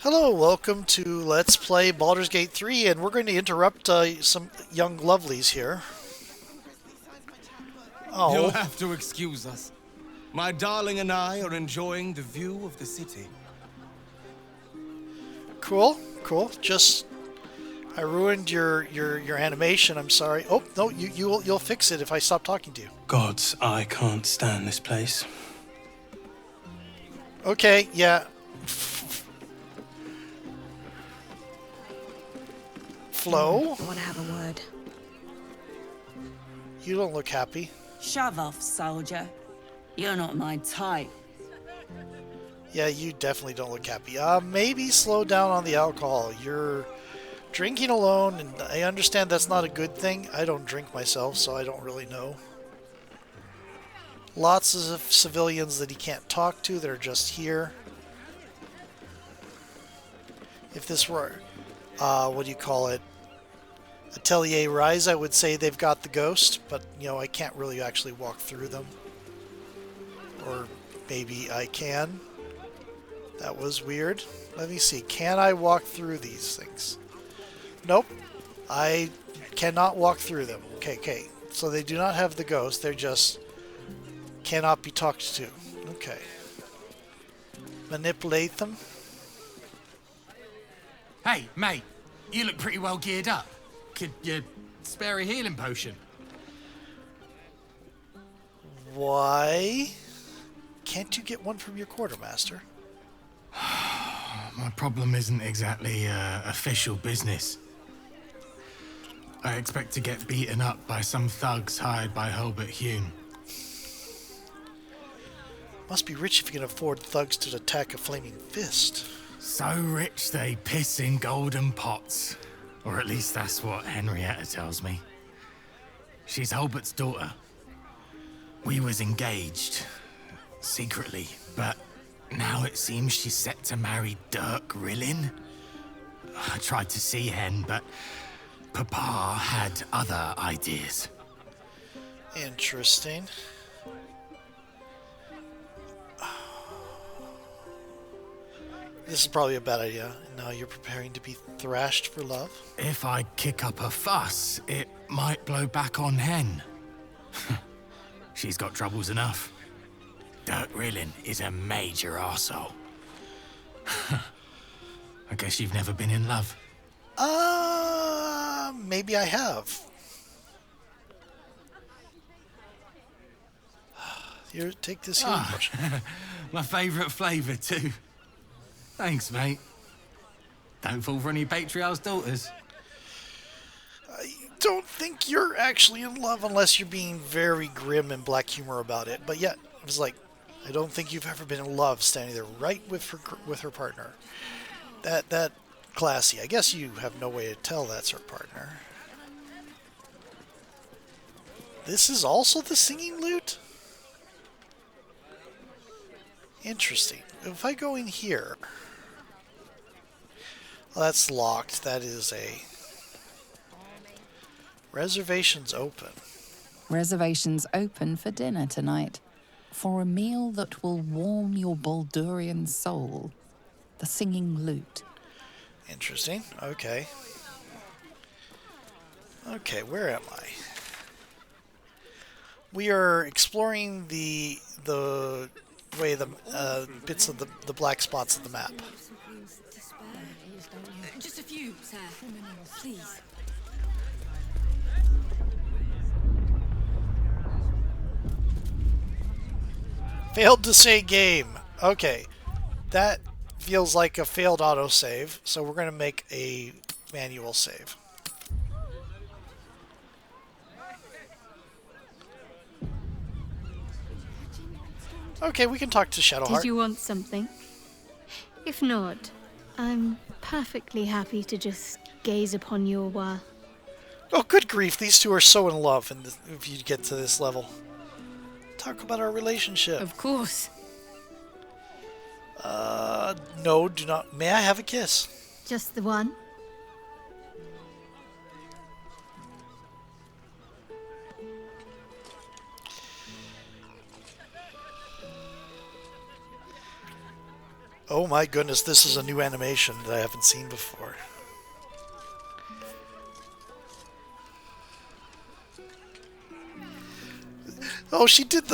Hello, welcome to Let's Play Baldur's Gate 3, and we're going to interrupt some young lovelies here. You'll Oh, have to excuse us. My darling and I are enjoying the view of the city. cool, cool. Just I ruined your animation. I'm sorry. Oh no, you'll fix it if I stop talking to you. Gods, I can't stand this place. Okay, yeah. Flo, I want to have a word. you don't look happy. Shove off, soldier. You're not my type. Yeah, you definitely don't look happy. Maybe slow down on the alcohol. You're drinking alone, and I understand that's not a good thing. I don't drink myself, so I don't really know. Lots of civilians that he can't talk to that are just here. If this were, what do you call it? Atelier Rise, I would say they've got the ghost, but, I can't really actually walk through them. Or maybe I can. That was weird. Let me see. Can I walk through these things? Nope. I cannot walk through them. Okay. So they do not have the ghost. They're just cannot be talked to. Okay. Manipulate them. Hey, mate, you look pretty well geared up. Could you spare a healing potion? Why can't you get one from your quartermaster? My problem isn't exactly official business. I expect to get beaten up by some thugs hired by Hulbert Hune. Must be rich if you can afford thugs to attack a flaming fist. So rich they piss in golden pots. Or at least that's what Henrietta tells me. She's Hulbert's daughter. We was engaged, secretly, but now it seems she's set to marry Dirk Rillin. I tried to see Hen, but Papa had other ideas. Interesting. This is probably a bad idea. Now you're preparing to be thrashed for love? If I kick up a fuss, it might blow back on Hen. She's got troubles enough. Dirk Rillin is a major arsehole. I guess you've never been in love. Maybe I have. Here, take this healing potion. My favourite flavour, too. Thanks, mate. Don't fall for any patriarch's daughters. I don't think you're actually in love unless you're being very grim and black humor about it. But yet, it was like, I don't think you've ever been in love standing there right with her partner. That classy. I guess you have no way to tell that's her partner. This is also the singing lute? Interesting. If I go in here... Well, that's locked. That is a... Reservations open. Reservations open for dinner tonight. For a meal that will warm your Baldurian soul. The singing lute. Interesting. Okay. Okay, where am I? We are exploring the way the bits of the black spots of the map. Just a few, sir. Please. Failed to say game. Okay. That feels like a failed autosave, so we're going to make a manual save. Okay, we can talk to Shadowheart. Did you want something? If not, I'm perfectly happy to just gaze upon you a while. Oh, good grief. These two are so in love if you get to this level. Talk about our relationship. Of course. No, do not. May I have a kiss? Just the one? Oh my goodness, this is a new animation that I haven't seen before. Oh, she did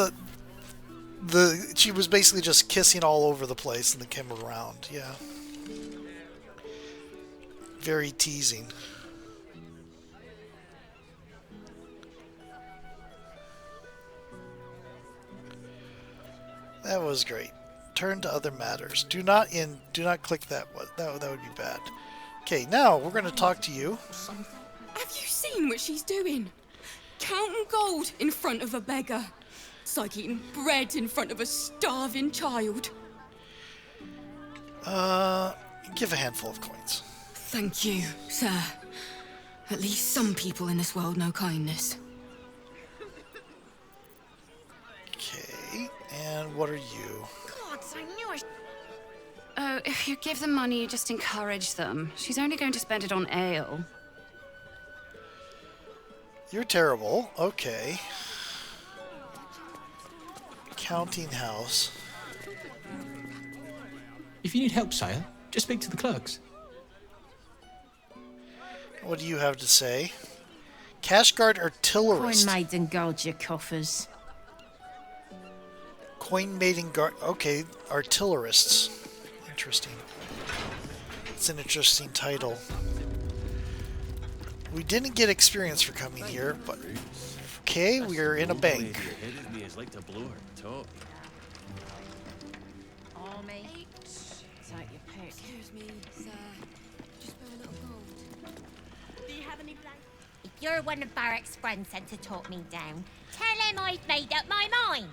she was basically just kissing all over the place and then came around. Yeah. Very teasing. That was great. Turn to other matters. Do not click that one. That would be bad. Okay, now we're going to talk to you. Have you seen what she's doing? Counting gold in front of a beggar. It's like eating bread in front of a starving child. Give a handful of coins. Thank you, sir. At least some people in this world know kindness. Okay, and what are you? Oh, if you give them money, you just encourage them. She's only going to spend it on ale. You're terrible. Okay. Counting house. If you need help, sire, just speak to the clerks. What do you have to say? Cashguard artillerist. Coin maiden guard your coffers. Coin maiden guard. Okay, artillerists. Interesting. It's an interesting title. We didn't get experience for coming here, but okay, we are in a bank. Army. Take your pick. Excuse me, sir. Just for a little gold. Do you have any plans? If you're one of Barrack's friends sent to talk me down, tell him I've made up my mind.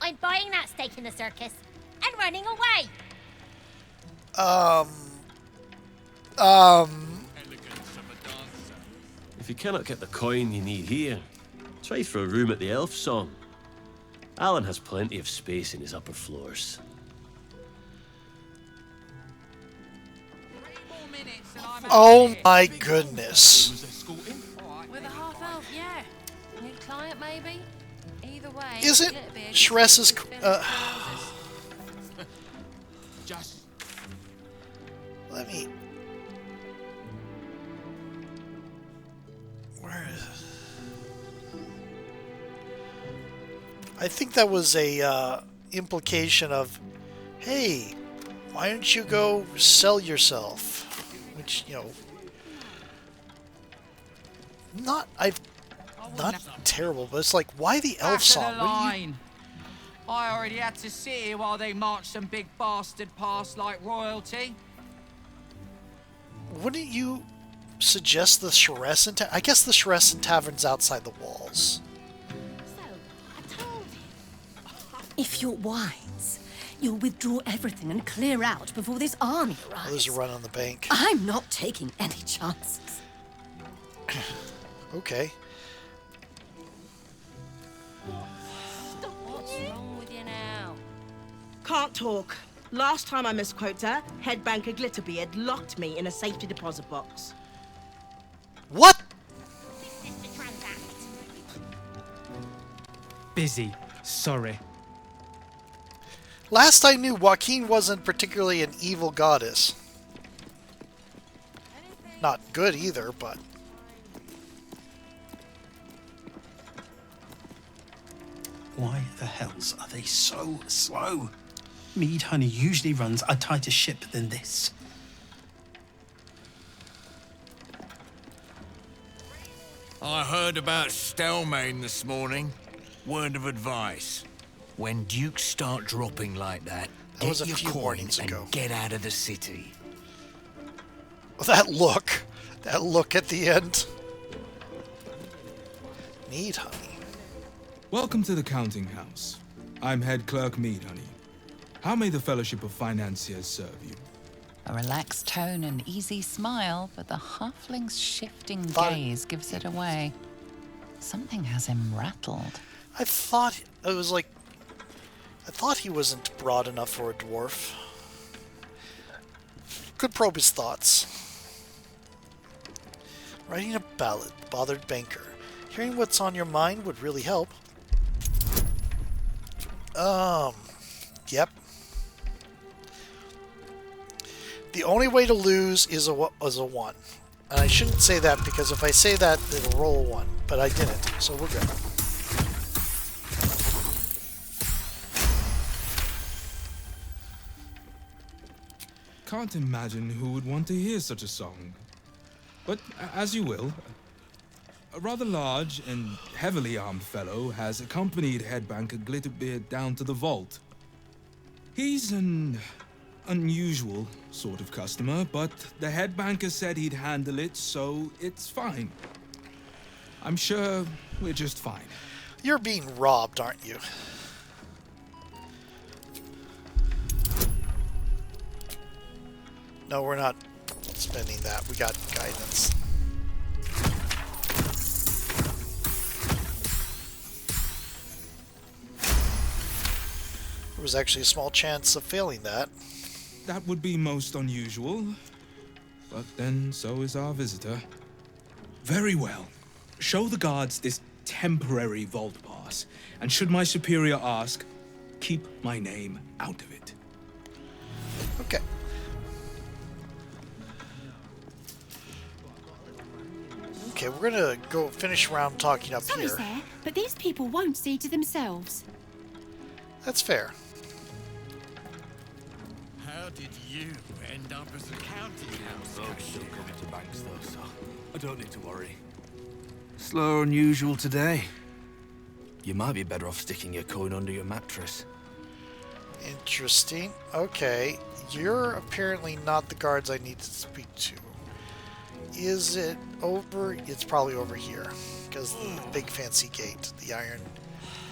I'm buying that stake in the circus and running away. If you cannot get the coin you need here, try for a room at the Elf Song. Alan has plenty of space in his upper floors. Oh my goodness. With a half elf, yeah. New client, maybe? Either way. Isn't little bit. Shress's Just let me. Where is it? I think that was a implication of, hey, why don't you go sell yourself? Which, you know, not terrible, but it's like, why the elf song? What do you... I already had to sit here while they marched some big bastard past like royalty. Wouldn't you suggest the Sharessen I guess the Sharessen Tavern's outside the walls. If you're wise, you'll withdraw everything and clear out before this army arrives. Oh, there's a run on the bank. I'm not taking any chances. Okay. What's wrong with you now? Can't talk. Last time I misquoted her, head banker Glitterbeard locked me in a safety deposit box. What? Business to transact. Busy. Sorry. Last I knew, Waukeen wasn't particularly an evil goddess. Not good either, but... Why the hells are they so slow? Mead honey usually runs a tighter ship than this. I heard about Stelmane this morning. Word of advice. When dukes start dropping like that, That was get a your few coins mornings and ago. get out of the city. That look at the end. Mead honey. Welcome to the counting house. I'm head clerk Mead Honey. How may the Fellowship of Financiers serve you? A relaxed tone and easy smile, but the halfling's shifting gaze gives it away. Something has him rattled. I thought it was like... I thought he wasn't broad enough for a dwarf. Could probe his thoughts. Writing a ballad, bothered banker. Hearing what's on your mind would really help. Yep. The only way to lose is a 1. And I shouldn't say that because if I say that, it'll roll a 1. But I didn't, so we're good. Can't imagine who would want to hear such a song. But as you will. A rather large and heavily armed fellow has accompanied Headbanker Glitterbeard down to the vault. He's an unusual sort of customer, but the Headbanker said he'd handle it, so it's fine. I'm sure we're just fine. You're being robbed, aren't you? No, we're not spending that. We got guidance. There was actually a small chance of failing that. That would be most unusual. But then so is our visitor. Very well. Show the guards this temporary vault pass, and should my superior ask, keep my name out of it. Okay. Okay, we're gonna go finish around talking up Sorry, here. sir, but these people won't see to themselves. That's fair. How did you end up as a counting house? Rogues still coming to banks though, so I don't need to worry. Slower than usual today. You might be better off sticking your coin under your mattress. Interesting. Okay, you're apparently not the guards I need to speak to. Is it over? It's probably over here, because the big fancy gate, the iron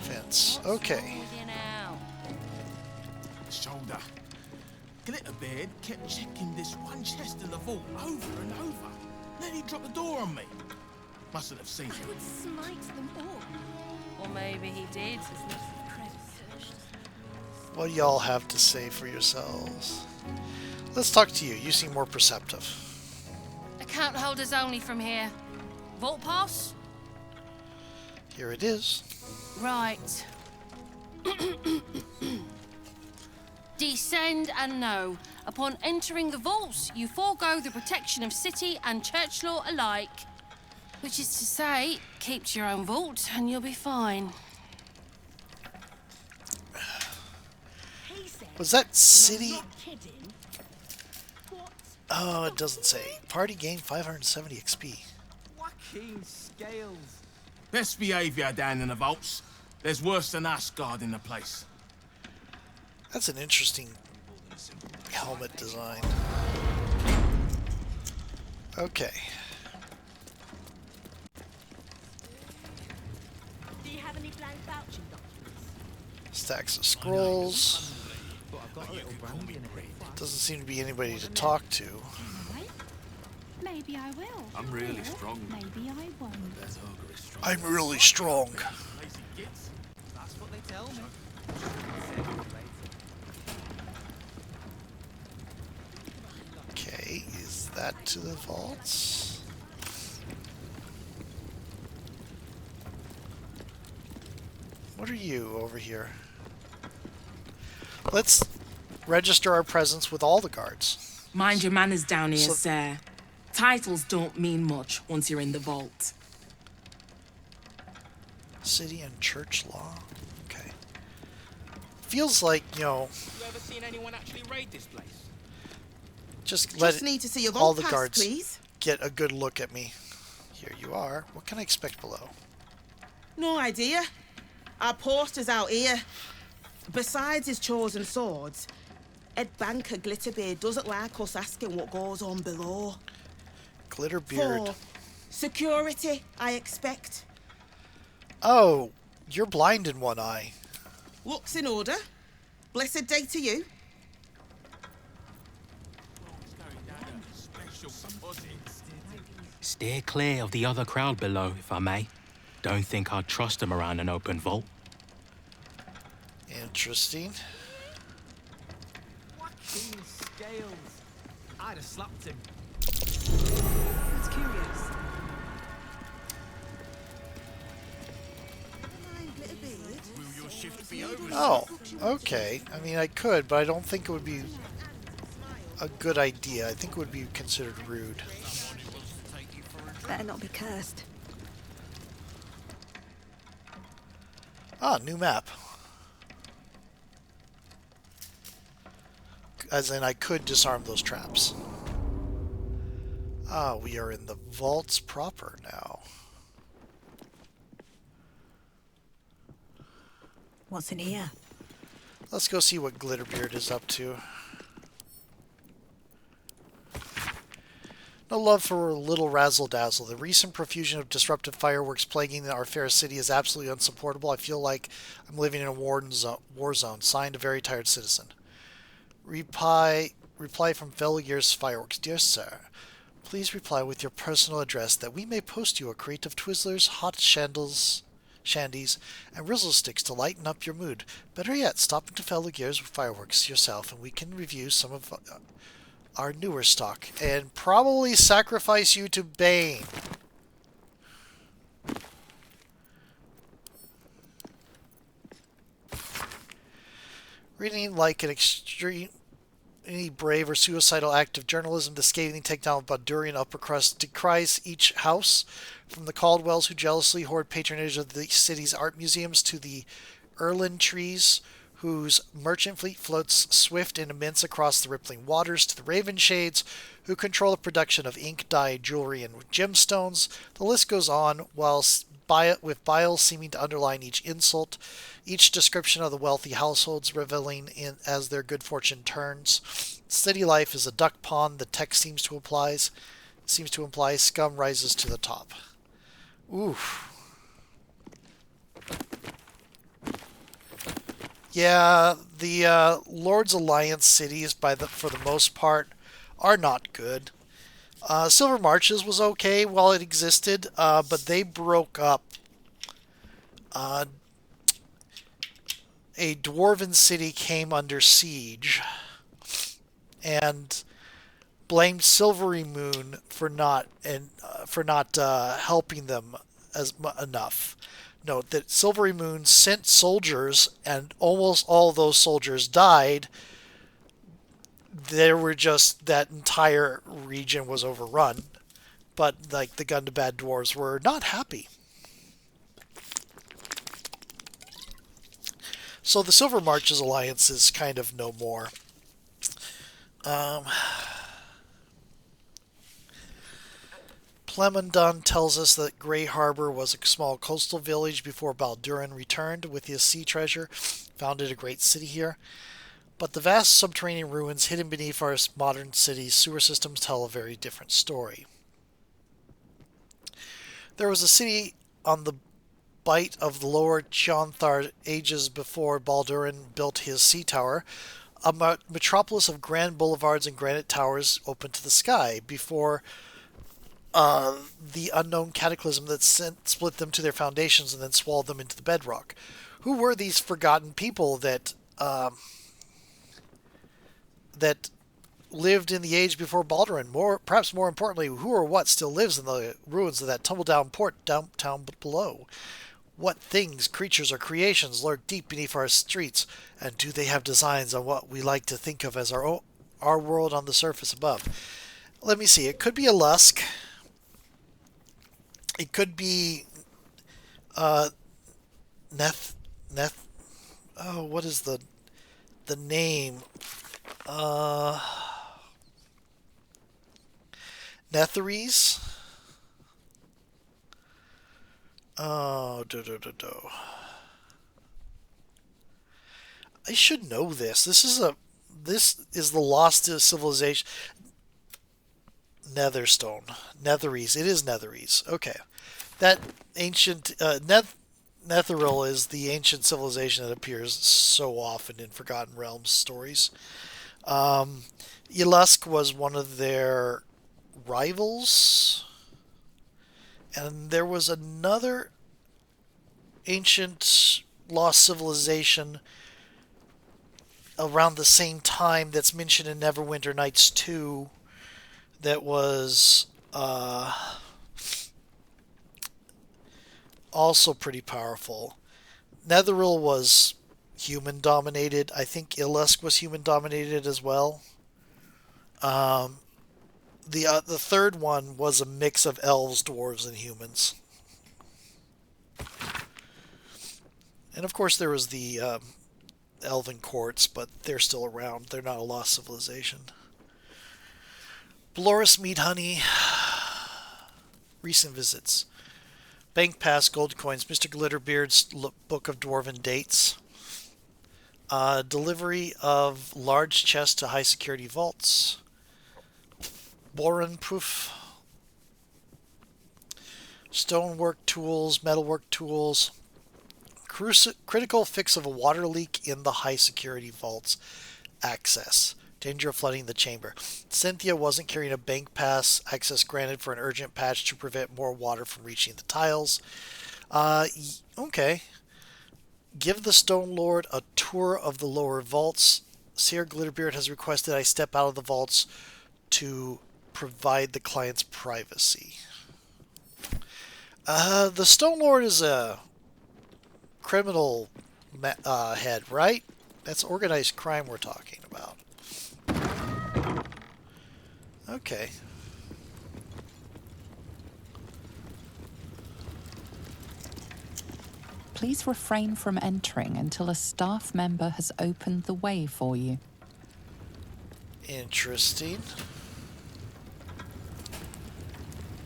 fence. Okay. Shoulder. Glitterbeard kept checking this one chest in the vault over and over. Then he dropped the door on me. Mustn't have seen I would smite them all. Or maybe he did. What do y'all have to say for yourselves? Let's talk to you. You seem more perceptive. Account holders only from here. Vault pass? Here it is. Right. Descend and know. Upon entering the vaults, you forego the protection of city and church law alike. Which is to say, keep to your own vault and you'll be fine. Was that city? Oh, it doesn't say. Party gained 570 XP. Waukeen scales. Best behaviour down in the vaults. There's worse than us guarding the place. That's an interesting helmet design. Okay. Do you have any blank vouching documents? Stacks of scrolls. Doesn't seem to be anybody to talk to. Maybe I will. I'm really strong. Maybe I won't. I'm really strong. That's what they tell me. Okay, is that to the vaults? What are you over here? Let's register our presence with all the guards. Mind your manners down here, So- sir. Titles don't mean much once you're in the vault. City and church law. Okay. Feels like, you know, You ever seen anyone actually raid this place? just let need to see your all vault the pass, guards please. get a good look at me. Here you are. What can I expect below? No idea. Our poster's out here. Besides his chosen swords, Ed Banker Glitterbeard doesn't like us asking what goes on below. Glitterbeard. For security, I expect. Oh, you're blind in one eye. Looks in order. Blessed day to you. Steer clear of the other crowd below, if I may. Don't think I'd trust them around an open vault. Interesting. Waukeen scales. I'd have slapped him. That's curious. Will your shift be over? Oh, okay. I mean, I could, but I don't think it would be a good idea. I think it would be considered rude. Better not be cursed. Ah, new map. As in, I could disarm those traps. Ah, we are in the vaults proper now. What's in here? Let's go see what Glitterbeard is up to. No love for little razzle-dazzle. The recent profusion of disruptive fireworks plaguing our fair city is absolutely unsupportable. I feel like I'm living in a war zone. Signed, a very tired citizen. Reply from fellow year's fireworks. Dear sir, please reply with your personal address that we may post you a crate of Twizzlers, hot shandies, and Rizzle sticks to lighten up your mood. Better yet, stop into fellow gears with fireworks yourself, and we can review some of our newer stock, and probably sacrifice you to Bane. Reading like an extreme, any brave or suicidal act of journalism, the scathing takedown of Baldurian upper crust decries each house, from the Caldwells who jealously hoard patronage of the city's art museums to the Erlin trees whose merchant fleet floats swift and immense across the rippling waters, to the Raven Shades, who control the production of ink, dye, jewelry, and gemstones. The list goes on, with bile seeming to underline each insult, each description of the wealthy households reveling in as their good fortune turns. City life is a duck pond, the text seems to imply scum rises to the top. Oof. Yeah, the Lord's Alliance cities, for the most part, are not good. Silver Marches was okay while it existed, but they broke up. A dwarven city came under siege and blamed Silvery Moon for not helping them enough. Note that Silvery Moon sent soldiers, and almost all those soldiers died. That entire region was overrun, but like the Gundabad dwarves were not happy. So the Silver Marches Alliance is kind of no more. Plemondon tells us that Grey Harbor was a small coastal village before Baldurin returned with his sea treasure, founded a great city here. But the vast subterranean ruins hidden beneath our modern city's sewer systems tell a very different story. There was a city on the bight of the lower Chionthar ages before Baldurin built his sea tower, a metropolis of grand boulevards and granite towers open to the sky, before the unknown cataclysm that split them to their foundations and then swallowed them into the bedrock. Who were these forgotten people that lived in the age before Baldurin? Perhaps more importantly, who or what still lives in the ruins of that tumble-down port downtown below? What things, creatures, or creations lurk deep beneath our streets, and do they have designs on what we like to think of as our world on the surface above? Let me see. It could be a Lusk. It could be Neth. Oh, what is the name? Netheres? Oh, I should know this. This is the lost civilization. Netherstone. Netheres. It is Netheres. Okay. That ancient Netheril is the ancient civilization that appears so often in Forgotten Realms stories. Ilusk was one of their rivals. And there was another ancient lost civilization around the same time that's mentioned in Neverwinter Nights 2 that was also pretty powerful. Netheril was human-dominated. I think Ilusk was human-dominated as well. The third one was a mix of elves, dwarves, and humans. And of course there was the elven courts, but they're still around. They're not a lost civilization. Bloris Mead Honey. Recent visits. Bank Pass, Gold Coins, Mr. Glitterbeard's Book of Dwarven Dates. Delivery of large chests to high security vaults. Boron Proof. Stonework tools, metalwork tools. Critical fix of a water leak in the high security vaults. Access. Danger of flooding the chamber. Cynthia wasn't carrying a bank pass. Access granted for an urgent patch to prevent more water from reaching the tiles. Okay. Give the Stone Lord a tour of the lower vaults. Seer Glitterbeard has requested I step out of the vaults to provide the client's privacy. The Stone Lord is a criminal head, right? That's organized crime we're talking about. Okay. Please refrain from entering until a staff member has opened the way for you. Interesting.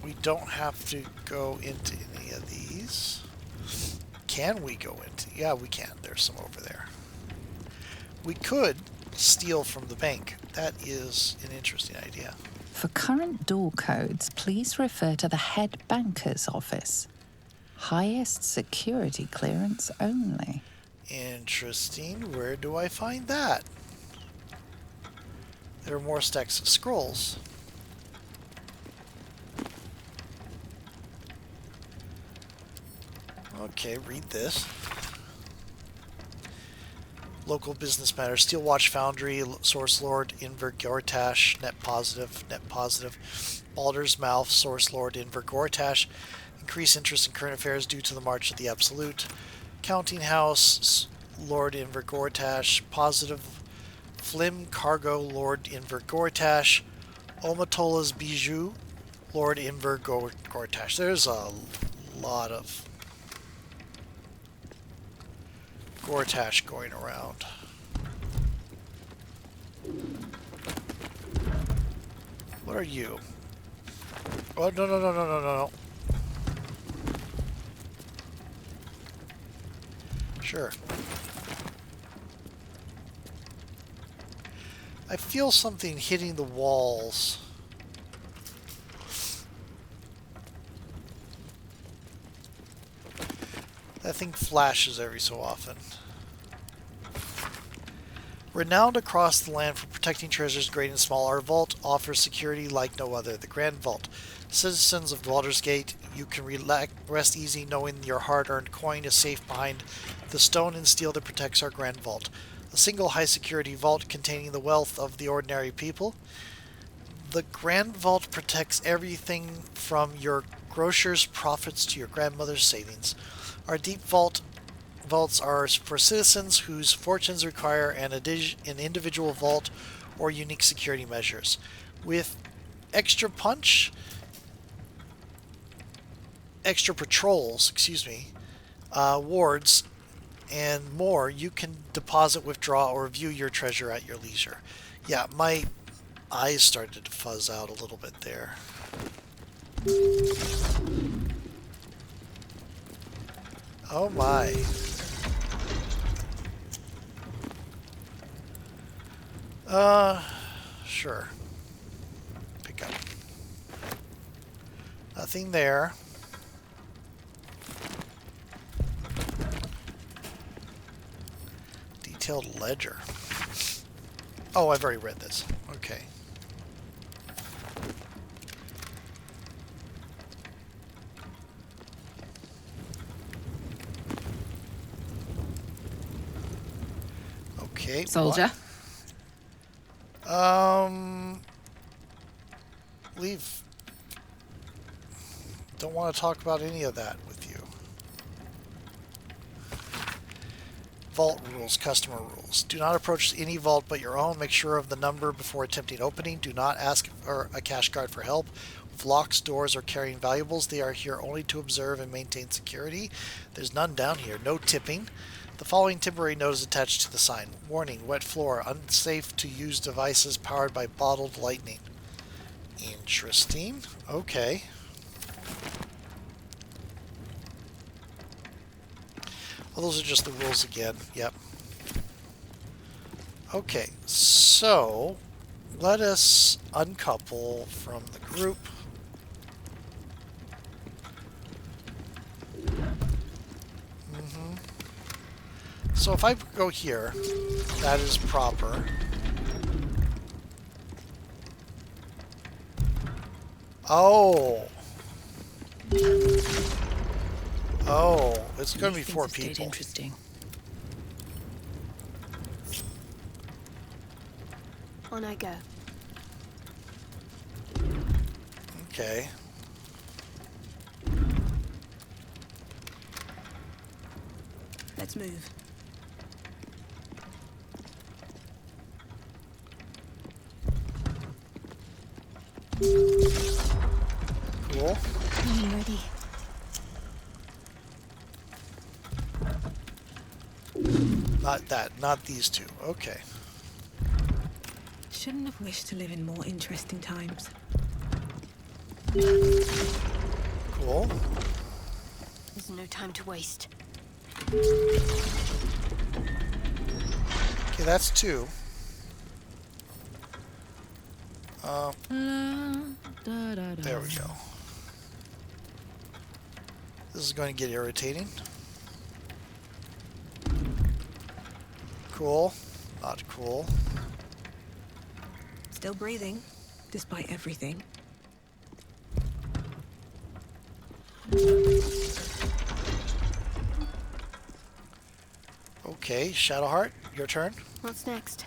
We don't have to go into any of these. Can we go into? Yeah, we can. There's some over there. We could steal from the bank. That is an interesting idea. For current door codes, please refer to the head banker's office. Highest security clearance only. Interesting. Where do I find that? There are more stacks of scrolls. Okay, read this. Local business matters. Steel Watch Foundry, Source Lord, Inver Gortash, net positive, net positive. Baldur's Mouth, Source Lord, Inver Gortash. Increase interest in current affairs due to the March of the Absolute. Counting House, Lord Inver Gortash, positive. Flim Cargo, Lord Inver Gortash. Omatola's Bijou, Lord Inver Gortash. There's a lot of Gortash going around. What are you? Oh, no. Sure. I feel something hitting the walls. That thing flashes every so often. Renowned across the land for protecting treasures great and small, our vault offers security like no other. The Grand Vault. Citizens of Baldur's Gate, you can rest easy knowing your hard-earned coin is safe behind the stone and steel that protects our Grand Vault. A single high-security vault containing the wealth of the ordinary people. The Grand Vault protects everything from your grocer's profits to your grandmother's savings. Our deep vaults are for citizens whose fortunes require an individual vault or unique security measures. With extra punch, extra patrols, wards, and more, you can deposit, withdraw, or view your treasure at your leisure. Yeah, my eyes started to fuzz out a little bit there. Oh my. Sure. Pick up. Nothing there. Detailed ledger. Oh, I've already read this. Okay. Okay. Soldier. Leave. Don't want to talk about any of that with you. Vault rules, customer rules. Do not approach any vault but your own. Make sure of the number before attempting opening. Do not ask for a cash guard for help. With locks, doors, or carrying valuables, they are here only to observe and maintain security. There's none down here. No tipping. The following temporary note is attached to the sign. Warning, wet floor, unsafe to use devices powered by bottled lightning. Interesting. Okay. Well, those are just the rules again. Yep. Okay, so let us uncouple from the group. So if I go here, that is proper. Oh. Oh, it's going to be 4 people. Interesting. On I go. Okay. Let's move. Cool. I'm ready. Not that, not these two. Okay. Shouldn't have wished to live in more interesting times. Cool. There's no time to waste. Okay, that's 2. There we go. This is going to get irritating. Cool. Not cool. Still breathing, despite everything. Okay, Shadowheart, your turn. What's next?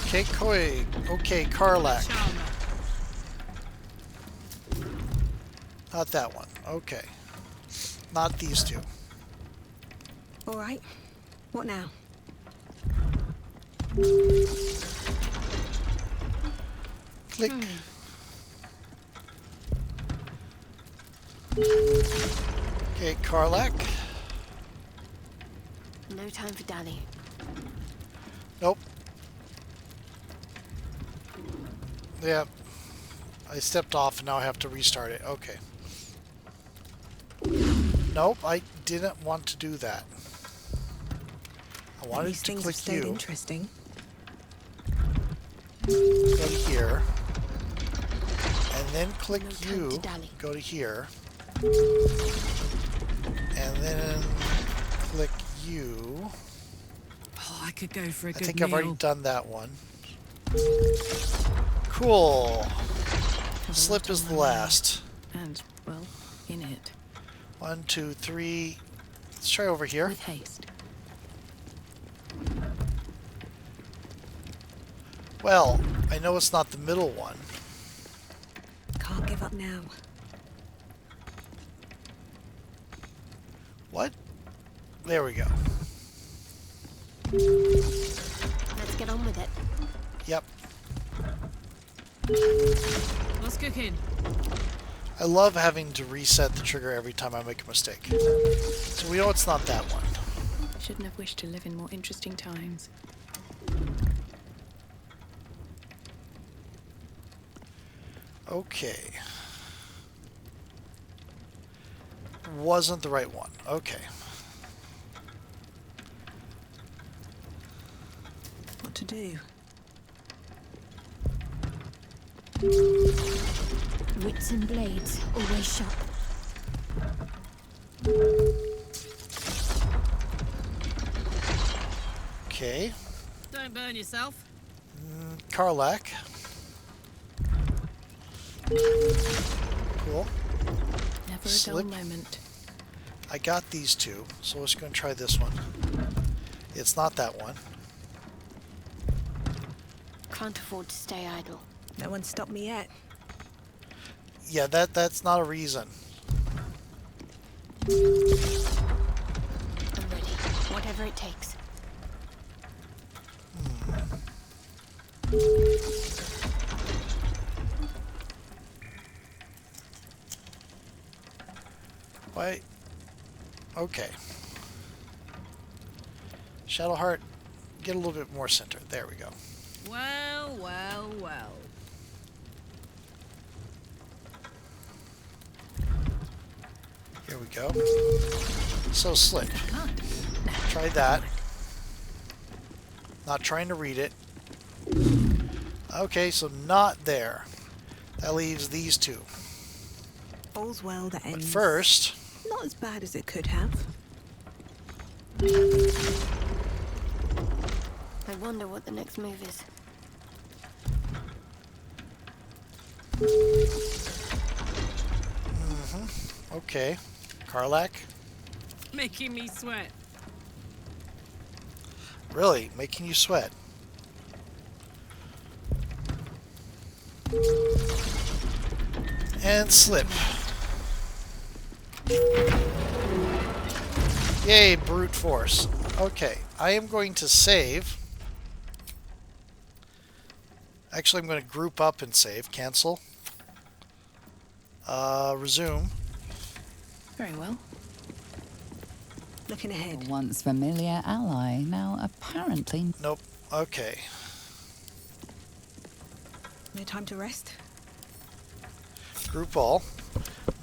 Okay, Koi. Okay, Karlak. Not that one. Okay. Not these two. All right. What now? Click. Okay, Karlak. No time for dally. Nope. Yep. I stepped off and now I have to restart it. Okay. Nope, I didn't want to do that. I wanted These to things click have stayed you. interesting. Go to here. And then click you. Go to here. And then click you. Oh, I could go for a I good think meal. I've already done that one. Cool. Slip is the last. And, well, in it. 1, 2, 3. Let's try over here. With haste. Well, I know it's not the middle one. Can't give up now. What? There we go. Let's get on with it. Yep. What's cooking? I love having to reset the trigger every time I make a mistake. So we know it's not that one. Shouldn't have wished to live in more interesting times. Okay. Wasn't the right one. Okay. What to do? Wits and blades, always sharp. Okay. Don't burn yourself. Karlak. Cool. Never a Slip. dull moment. I got these two, so let's go and try this one. It's not that one. Can't afford to stay idle. No one stopped me yet. Yeah, that's not a reason. Whatever it takes. Why? Okay. Shadowheart, get a little bit more center. There we go. Well, well, well. Here we go. So Slip. Try that. Not trying to read it. Okay, so not there. That leaves these two. All's well that ends. But first... Not as bad as it could have. I wonder what the next move is. Okay. Karlak? Making me sweat. Really? Making you sweat? And Slip. Yay, brute force. Okay, I am going to save. Actually, I'm going to group up and save. Cancel. Resume. Very well. Looking ahead. A once familiar ally, now apparently... Nope. Okay. No time to rest. Group all.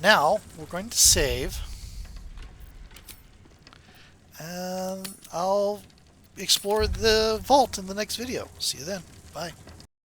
Now, we're going to save. And I'll explore the vault in the next video. See you then. Bye.